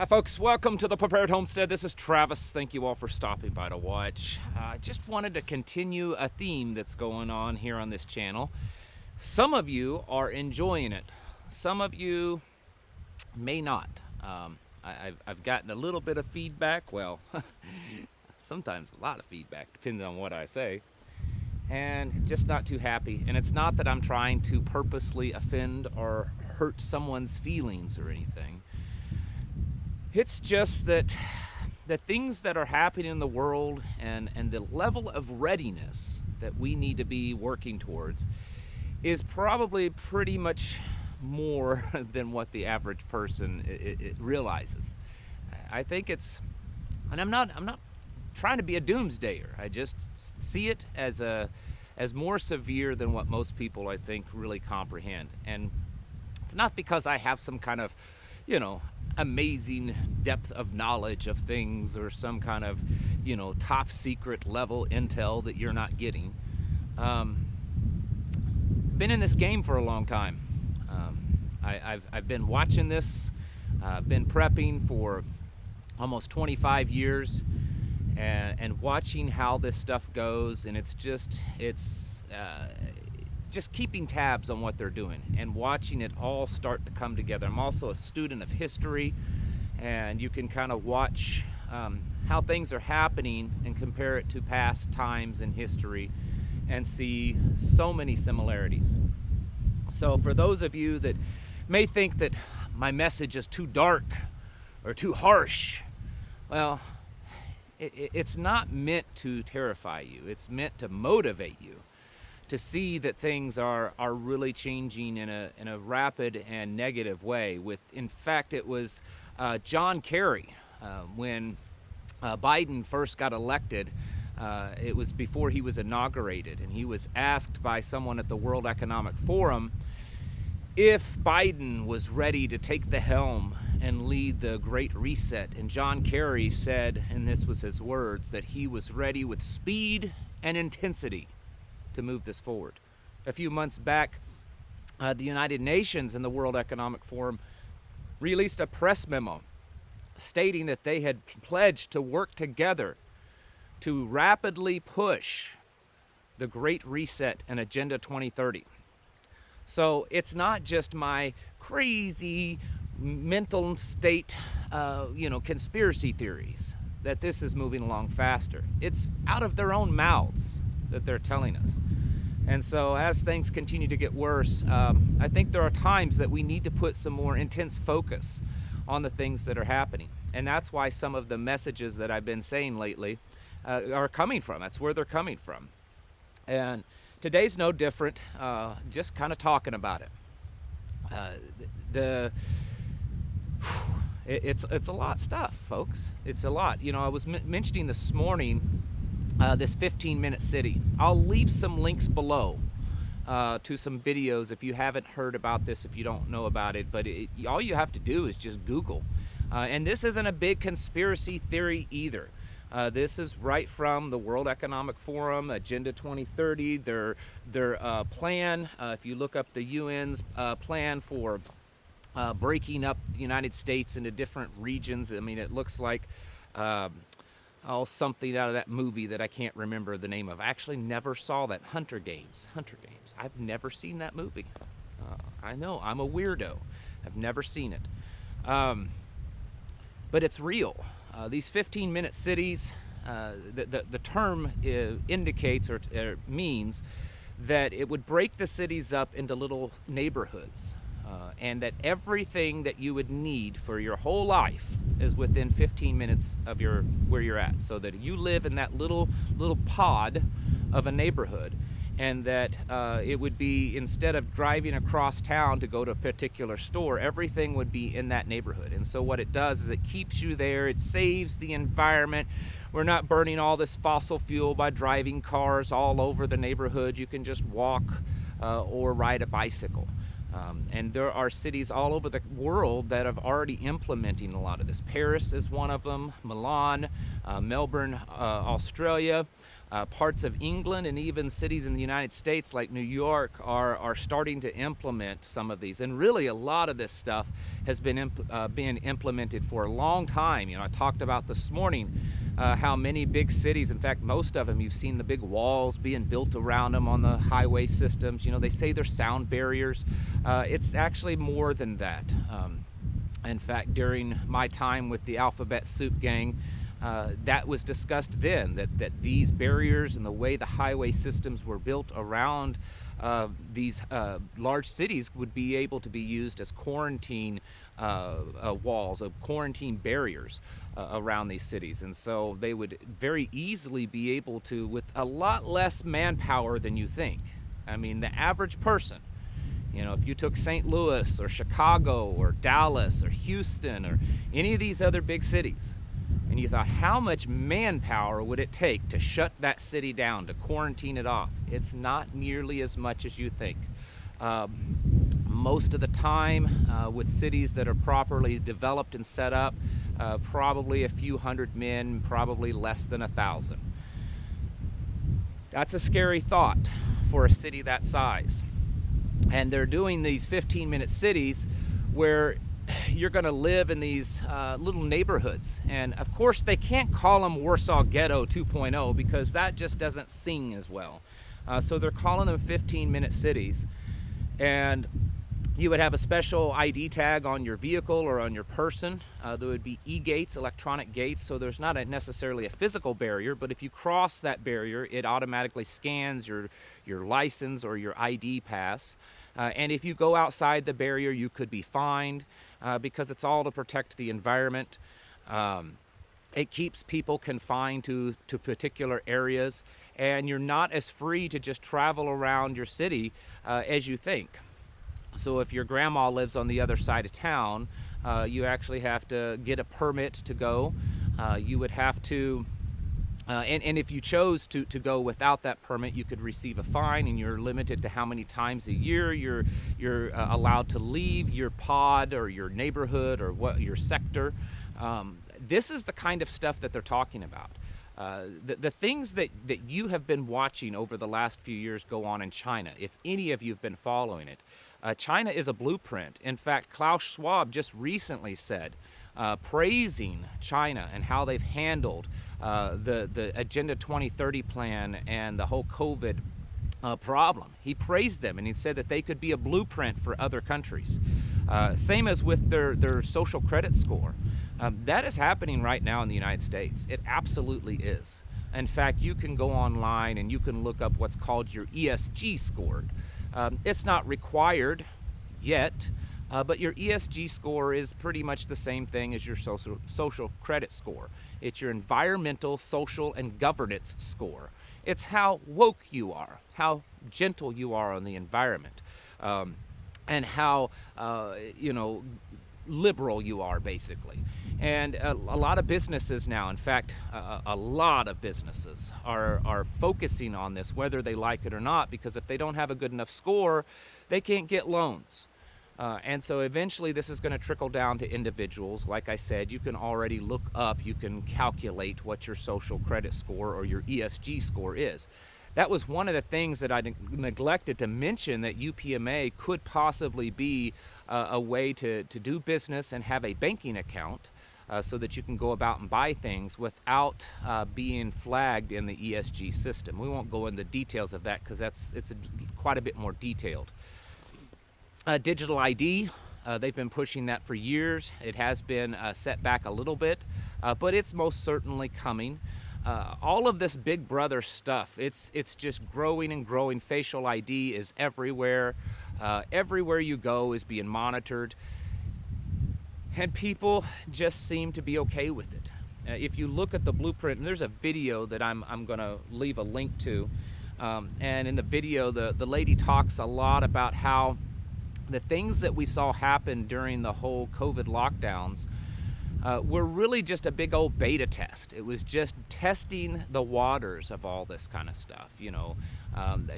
Folks, welcome to the Prepared Homestead. This is Travis. Thank you all for stopping by to watch. I just wanted to continue a theme that's going on here on this channel. Some of you are enjoying it. Some of you may not. I've gotten a little bit of feedback. Well, sometimes a lot of feedback, depending on what I say. And just not too happy. And it's not that I'm trying to purposely offend or hurt someone's feelings or anything. It's just that the things that are happening in the world and the level of readiness that we need to be working towards is probably pretty much more than what the average person it realizes. I think it's, and I'm not trying to be a doomsdayer. I just see it as more severe than what most people, I think, really comprehend. And it's not because I have some kind of, amazing depth of knowledge of things or some kind of, top secret level intel that you're not getting. Been in this game for a long time. I've been watching this, been prepping for almost 25 years and watching how this stuff goes, and it's just keeping tabs on what they're doing and watching it all start to come together. I'm also a student of history, and you can kind of watch how things are happening and compare it to past times in history and see so many similarities. So for those of you that may think that my message is too dark or too harsh, well, it's not meant to terrify you. It's meant to motivate you to see that things are really changing in a rapid and negative way. In fact, it was John Kerry when Biden first got elected. It was before he was inaugurated, and he was asked by someone at the World Economic Forum if Biden was ready to take the helm and lead the Great Reset. And John Kerry said, and this was his words, that he was ready with speed and intensity to move this forward. A few months back, the United Nations and the World Economic Forum released a press memo stating that they had pledged to work together to rapidly push the Great Reset and Agenda 2030. So it's not just my crazy mental state, conspiracy theories that this is moving along faster. It's out of their own mouths that they're telling us. And so as things continue to get worse, I think there are times that we need to put some more intense focus on the things that are happening. And that's why some of the messages that I've been saying lately are coming from. That's where they're coming from. And today's no different, just kind of talking about it. It's a lot of stuff, folks. It's a lot. I was mentioning this morning this 15-minute city. I'll leave some links below to some videos if you haven't heard about this, if you don't know about it. But all you have to do is just Google. And this isn't a big conspiracy theory either. This is right from the World Economic Forum, Agenda 2030, their plan. If you look up the UN's plan for breaking up the United States into different regions, I mean, it looks like something out of that movie that I can't remember the name of. I actually never saw that. Hunter Games. I've never seen that movie. I know, I'm a weirdo. I've never seen it. But it's real. These 15-minute cities, the term indicates or means that it would break the cities up into little neighborhoods, and that everything that you would need for your whole life is within 15 minutes of where you're at, so that you live in that little pod of a neighborhood, and that it would be, instead of driving across town to go to a particular store, everything would be in that neighborhood. And so what it does is it keeps you there. It saves the environment. We're not burning all this fossil fuel by driving cars all over the neighborhood. You can just walk or ride a bicycle. And there are cities all over the world that have already implementing a lot of this. Paris is one of them, Milan, Melbourne, Australia. Parts of England and even cities in the United States like New York are starting to implement some of these. And really a lot of this stuff has been being implemented for a long time. I talked about this morning how many big cities, in fact most of them, you've seen the big walls being built around them on the highway systems. They say they're sound barriers. It's actually more than that. In fact, during my time with the Alphabet Soup Gang, that was discussed then, that these barriers and the way the highway systems were built around these large cities would be able to be used as quarantine walls, quarantine barriers around these cities. And so they would very easily be able to, with a lot less manpower than you think. I mean, the average person, if you took St. Louis or Chicago or Dallas or Houston or any of these other big cities, and you thought, how much manpower would it take to shut that city down, to quarantine it off? It's not nearly as much as you think. Most of the time, with cities that are properly developed and set up, probably a few hundred men, probably less than 1,000. That's a scary thought for a city that size. And they're doing these 15-minute cities where you're going to live in these little neighborhoods. And of course they can't call them Warsaw Ghetto 2.0 because that just doesn't sing as well. So they're calling them 15-minute cities. And you would have a special ID tag on your vehicle or on your person. There would be e-gates, electronic gates, so there's not necessarily a physical barrier, but if you cross that barrier, it automatically scans your license or your ID pass. And if you go outside the barrier, you could be fined because it's all to protect the environment. It keeps people confined to particular areas, and you're not as free to just travel around your city as you think. So if your grandma lives on the other side of town, you actually have to get a permit to go. You would have to, and if you chose to go without that permit, you could receive a fine, and you're limited to how many times a year you're allowed to leave your pod or your neighborhood or your sector. This is the kind of stuff that they're talking about. The things that you have been watching over the last few years go on in China, if any of you have been following it. China is a blueprint. In fact, Klaus Schwab just recently said, praising China and how they've handled the Agenda 2030 plan and the whole COVID problem. He praised them, and he said that they could be a blueprint for other countries. Same as with their social credit score. That is happening right now in the United States. It absolutely is. In fact, you can go online and you can look up what's called your ESG score. It's not required yet, but your ESG score is pretty much the same thing as your social credit score. It's your environmental, social, and governance score. It's how woke you are, how gentle you are on the environment, and how liberal you are, basically. And a lot of businesses now, in fact, a lot of businesses are focusing on this, whether they like it or not, because if they don't have a good enough score, they can't get loans. And so eventually this is going to trickle down to individuals. Like I said, you can already look up, you can calculate what your social credit score or your ESG score is. That was one of the things that I neglected to mention, that UPMA could possibly be a way to do business and have a banking account so that you can go about and buy things without being flagged in the ESG system. We won't go into the details of that because it's quite a bit more detailed. Digital ID, they've been pushing that for years. It has been set back a little bit, but it's most certainly coming. All of this Big Brother stuff, it's just growing and growing. Facial ID is everywhere. Everywhere you go is being monitored. And people just seem to be okay with it. If you look at the blueprint, and there's a video that I'm going to leave a link to, and in the video the lady talks a lot about how the things that we saw happen during the whole COVID lockdowns were really just a big old beta test. It was just testing the waters of all this kind of stuff,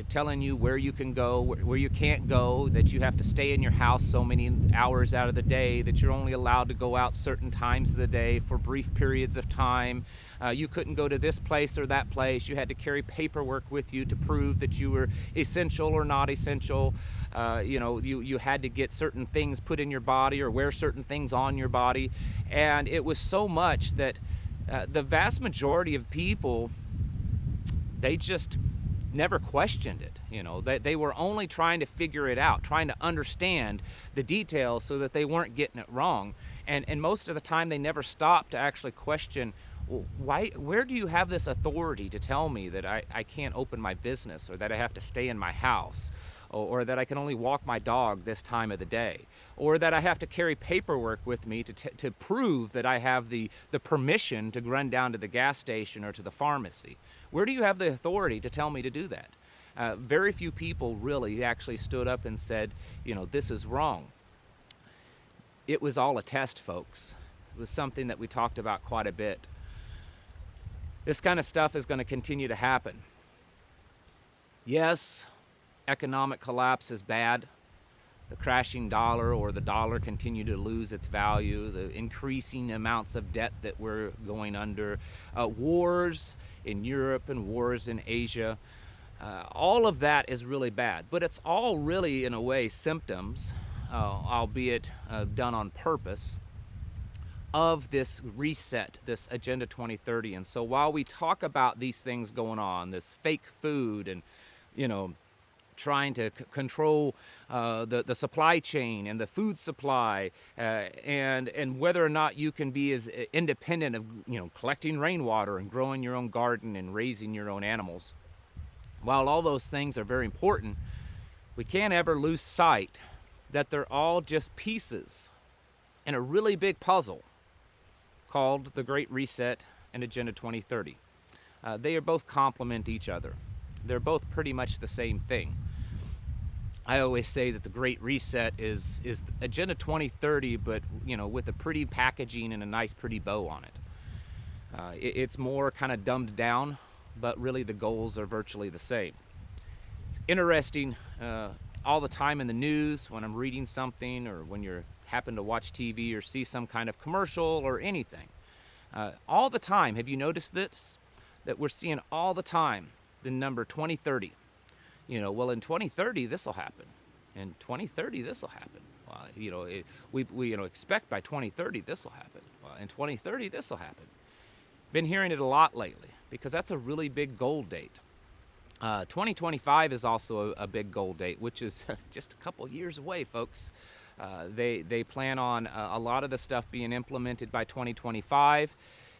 telling you where you can go, where you can't go, that you have to stay in your house so many hours out of the day, that you're only allowed to go out certain times of the day for brief periods of time, You couldn't go to this place or that place. You had to carry paperwork with you to prove that you were essential or not essential. You had to get certain things put in your body or wear certain things on your body. And it was so much that the vast majority of people, they just never questioned it. They were only trying to figure it out, trying to understand the details so that they weren't getting it wrong. And most of the time they never stopped to actually question, well, where do you have this authority to tell me that I can't open my business, or that I have to stay in my house, or that I can only walk my dog this time of the day, or that I have to carry paperwork with me to prove that I have the permission to run down to the gas station or to the pharmacy? Where do you have the authority to tell me to do that? Very few people really actually stood up and said, this is wrong. It was all a test, folks. It was something that we talked about quite a bit. This kind of stuff is going to continue to happen. Yes, economic collapse is bad. The crashing dollar, or the dollar continue to lose its value, the increasing amounts of debt that we're going under, wars in Europe and wars in Asia. All of that is really bad, but it's all really, in a way, symptoms, albeit done on purpose, of this reset, this Agenda 2030. And so while we talk about these things going on, this fake food and, trying to control the supply chain and the food supply, and whether or not you can be as independent of, collecting rainwater and growing your own garden and raising your own animals. While all those things are very important, we can't ever lose sight that they're all just pieces in a really big puzzle called the Great Reset and Agenda 2030. They are both complement each other. They're both pretty much the same thing. I always say that the Great Reset is Agenda 2030, but with a pretty packaging and a nice pretty bow on it. It's more kind of dumbed down, but really the goals are virtually the same. It's interesting all the time in the news when I'm reading something, or when you happen to watch TV or see some kind of commercial or anything. All the time, have you noticed this? That we're seeing all the time the number 2030. Well, in 2030 this will happen. In 2030 this will happen. We expect by 2030 this will happen. In 2030 this will happen. Been hearing it a lot lately because that's a really big goal date. 2025 is also a big goal date, which is just a couple years away, folks. They plan on a lot of the stuff being implemented by 2025,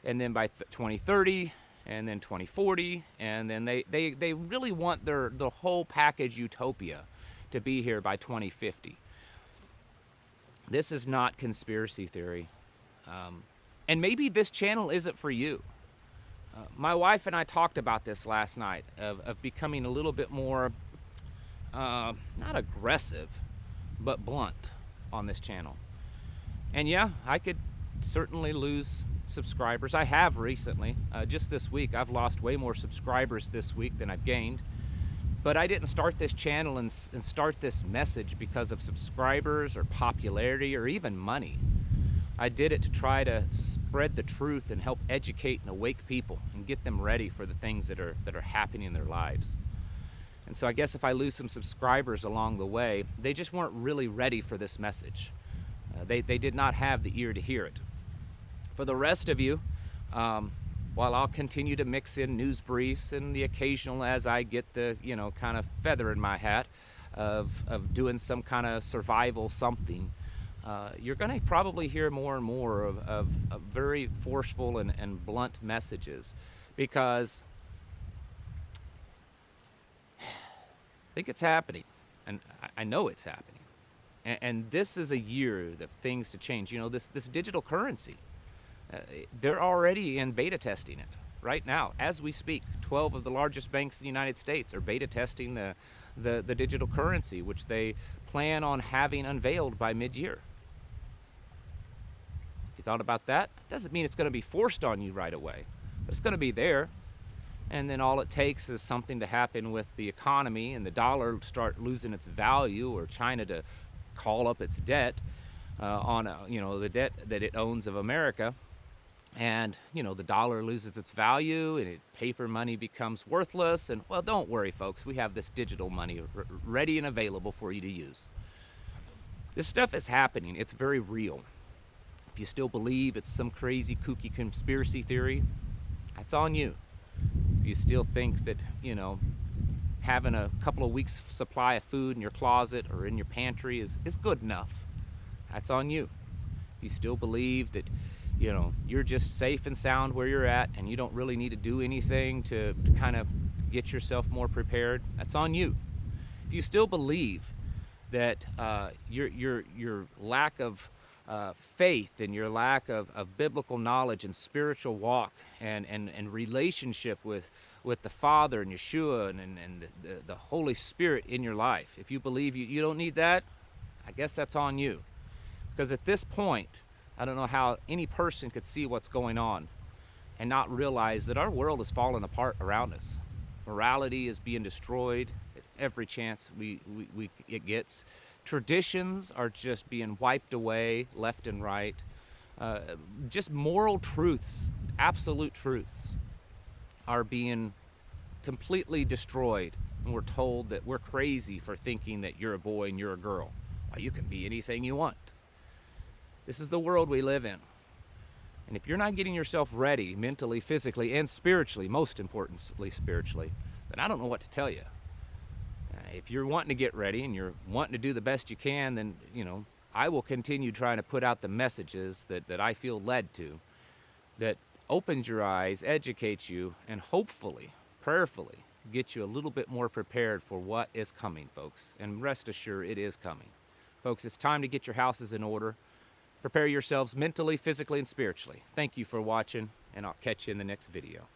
and then by 2030, and then 2040, and then they really want the whole package utopia to be here by 2050. This is not conspiracy theory. And maybe this channel isn't for you. My wife and I talked about this last night, of becoming a little bit more, not aggressive, but blunt on this channel. And yeah, I could certainly lose subscribers. I have recently. Just this week, I've lost way more subscribers this week than I've gained. But I didn't start this channel and start this message because of subscribers or popularity or even money. I did it to try to spread the truth and help educate and awake people and get them ready for the things that are happening in their lives. And so I guess if I lose some subscribers along the way, they just weren't really ready for this message. They did not have the ear to hear it. For the rest of you, while I'll continue to mix in news briefs and the occasional, as I get the kind of feather in my hat of doing some kind of survival something, you're going to probably hear more and more of very forceful and blunt messages, because I think it's happening, and I know it's happening. And this is a year of things to change. This digital currency, they're already in beta testing it right now as we speak. 12 of the largest banks in the United States are beta testing the digital currency, which they plan on having unveiled by mid-year. If you thought about that, doesn't mean it's going to be forced on you right away, but it's going to be there. And then all it takes is something to happen with the economy and the dollar start losing its value, or China to call up its debt on the debt that it owns of America, And the dollar loses its value, and paper money becomes worthless. And well, don't worry, folks, we have this digital money ready and available for you to use. This stuff is happening. It's very real. If you still believe it's some crazy kooky conspiracy theory, that's on you. If you still think that having a couple of weeks supply of food in your closet or in your pantry is good enough, that's on you. If you still believe that you're just safe and sound where you're at and you don't really need to do anything to kind of get yourself more prepared, that's on you. If you still believe that your lack of faith and your lack of biblical knowledge and spiritual walk and relationship with the Father and Yeshua and the Holy Spirit in your life, if you believe you don't need that, I guess that's on you. Because at this point, I don't know how any person could see what's going on and not realize that our world is falling apart around us. Morality is being destroyed at every chance it gets. Traditions are just being wiped away left and right. Just moral truths, absolute truths, are being completely destroyed. And we're told that we're crazy for thinking that you're a boy and you're a girl. Well, you can be anything you want. This is the world we live in. And if you're not getting yourself ready mentally, physically, and spiritually, most importantly spiritually, then I don't know what to tell you. If you're wanting to get ready and you're wanting to do the best you can, then, I will continue trying to put out the messages that I feel led to, that opens your eyes, educates you, and hopefully, prayerfully, get you a little bit more prepared for what is coming, folks. And rest assured, it is coming. Folks, it's time to get your houses in order. Prepare yourselves mentally, physically, and spiritually. Thank you for watching, and I'll catch you in the next video.